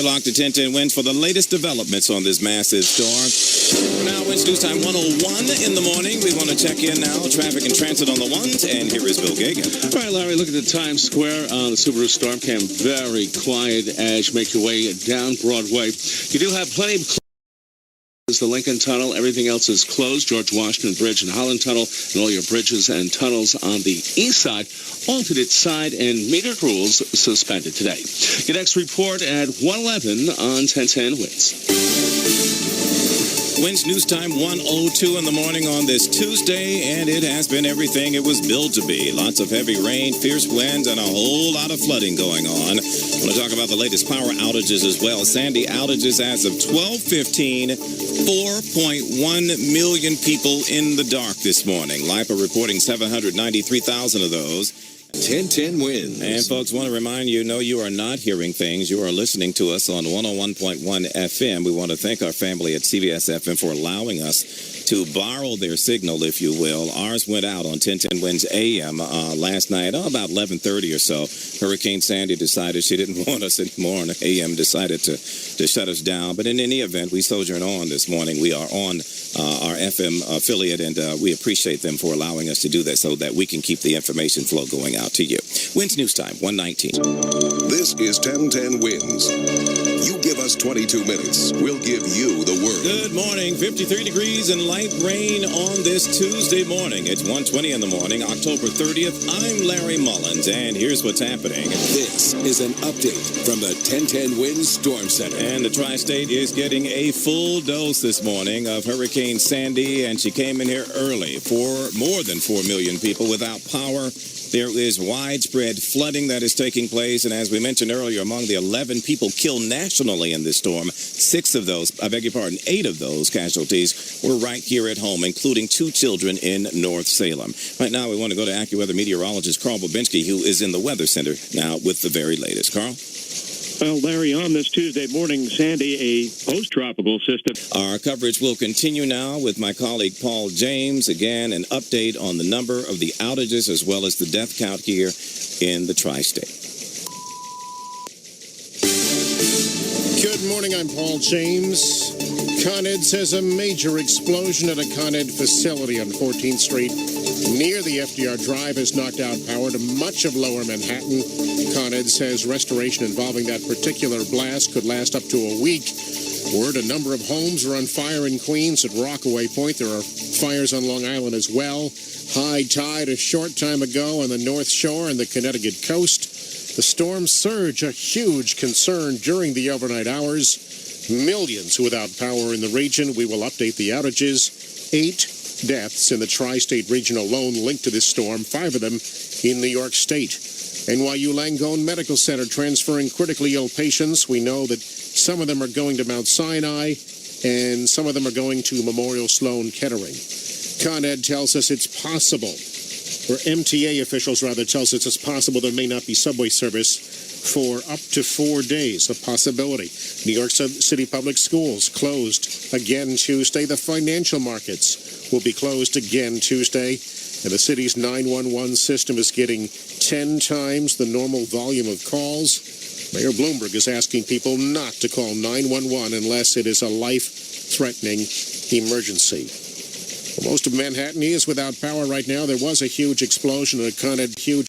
Lock to 1010 Winds for the latest developments on this massive storm. Now, Winds News Time 101 in the morning. We want to check in now. Traffic and transit on the ones, and here is Bill Gagan. All right, Larry, look at the Times Square. The Subaru Storm Cam, very quiet as you make your way down Broadway. You do have plenty of the Lincoln Tunnel. Everything else is closed. George Washington Bridge and Holland Tunnel, and all your bridges and tunnels on the east side, alternate side, and metered rules suspended today. Your next report at 1:11 on 1010 Winds. Winds News Time 102 in the morning on this Tuesday, and it has been everything it was billed to be. Lots of heavy rain, fierce winds, and a whole lot of flooding going on. I want to talk about the latest power outages as well. Sandy outages as of 12:15, 4.1 million people in the dark this morning. LIPA reporting 793,000 of those. 1010 Winds. And folks, want to remind you, no, you are not hearing things. You are listening to us on 101.1 FM. We want to thank our family at CBS FM for allowing us to borrow their signal, if you will. Ours went out on 1010 Winds AM last night, about 11:30 or so. Hurricane Sandy decided she didn't want us anymore, and AM decided to shut us down. But in any event, we sojourn on this morning. We are on our FM affiliate, and we appreciate them for allowing us to do that so that we can keep the information flow going out to you. Winds News Time, 119. This is 1010 Winds. You give us 22 minutes. We'll give you the word. Good morning. 53 degrees and light rain on this Tuesday morning. It's 1:20 in the morning, October 30th. I'm Larry Mullins, and here's what's happening. This is an update from the 1010 Winds Storm Center. And the Tri-State is getting a full dose this morning of Hurricane Sandy, and she came in here early for more than 4 million people without power. There is widespread flooding that is taking place, and as we mentioned earlier, among the 11 people killed nationally in this storm, 8 of those casualties were right here at home, including 2 children in North Salem. Right now, we want to go to AccuWeather meteorologist Carl Babinski, who is in the Weather Center now with the very latest. Carl? Well, Larry, on this Tuesday morning, Sandy, a post-tropical system. Our coverage will continue now with my colleague Paul James. Again, an update on the number of the outages as well as the death count here in the Tri-State. Good morning, I'm Paul James. Con Ed says a major explosion at a Con Ed facility on 14th Street near the FDR Drive has knocked out power to much of lower Manhattan. Con Ed says restoration involving that particular blast could last up to a week. Word, a number of homes are on fire in Queens at Rockaway Point. There are fires on Long Island as well. High tide a short time ago on the North Shore and the Connecticut coast. The storm surge, a huge concern during the overnight hours. Millions without power in the region. We will update the outages. 8 deaths in the Tri-State region alone linked to this storm, 5 of them in New York State. NYU Langone Medical Center transferring critically ill patients. We know that some of them are going to Mount Sinai and some of them are going to Memorial Sloan Kettering. Con Ed tells us it's possible, or MTA officials rather tells us it's possible there may not be subway service for up to 4 days, a possibility. New York City Public Schools closed again Tuesday. The financial markets will be closed again Tuesday. And the city's 911 system is getting 10 times the normal volume of calls. Mayor Bloomberg is asking people not to call 911 unless it is a life-threatening emergency. Well, most of Manhattan is without power right now. There was a huge explosion at a Con Ed huge